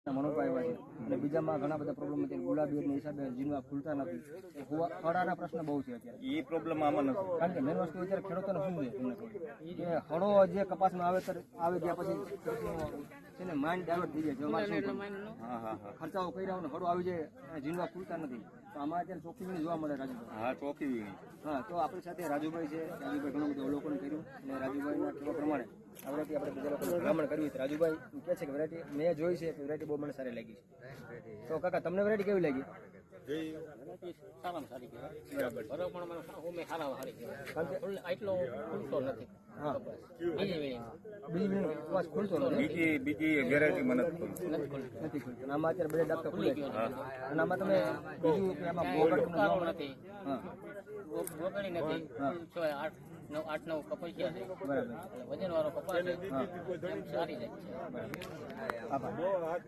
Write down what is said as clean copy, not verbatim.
મનોભાઈ આવ્યા છે અને બીજામાં ઘણા બધા પ્રોબ્લેમ અત્યારે ગુલાબી હિસાબે જીનવા ખુલતા નથી. હળાના પ્રશ્ન બહુ છે અત્યારે. એ પ્રોબ્લેમ આમાં નથી. કારણ કે મેન વસ્તુ અત્યારે ખેડૂતોને શું છે તમને કહું કે હળો જે કપાસમાં આવે ગયા પછી છે ને માઇન્ડ ડાયવર્ટ થઈ જાય છે. અમારે શું ખર્ચાઓ કર્યા હોય ને હળો આવી જાય જીનવા ખુલતા નથી. તો આમાં અત્યારે ચોખ્ખી વીણી જોવા મળે રાજુભાઈ. હા, ચોખ્ખી વીણી. હા, તો આપણી સાથે રાજુભાઈ છે. રાજુભાઈ ઘણું બધું અવલોકન કર્યું અને રાજુભાઈના કહેવા પ્રમાણે આવડેથી આપણે બીજા લોકોને ભલામણ કરવી. રાજુભાઈ કહે છે કે વેરાયટી મેં જોઈ છે કે વેરાયટી બહુ મને સારી લાગી છે. તો કાકા તમને વેરાયટી કેવી લાગી? સારામાં સારી કહેવાય. બરાબર, પણ મને સારા સારી કહેવાય. એટલો ખુલતો નથી. હા, બીજી કપાસ ખુલતો બીજી વેરાયટી મને નથી ખુલતો. આમાં અત્યારે બે ડાક્ટર ખુલે છે અને આમાં તમે બીજું કે આમાં ઉકાળો નથી, રોકડી નથી. 8-9 કપાસિયા છે. બરાબર, વજન વાળો કપાસ છે. સારી જાય છે. આભાર.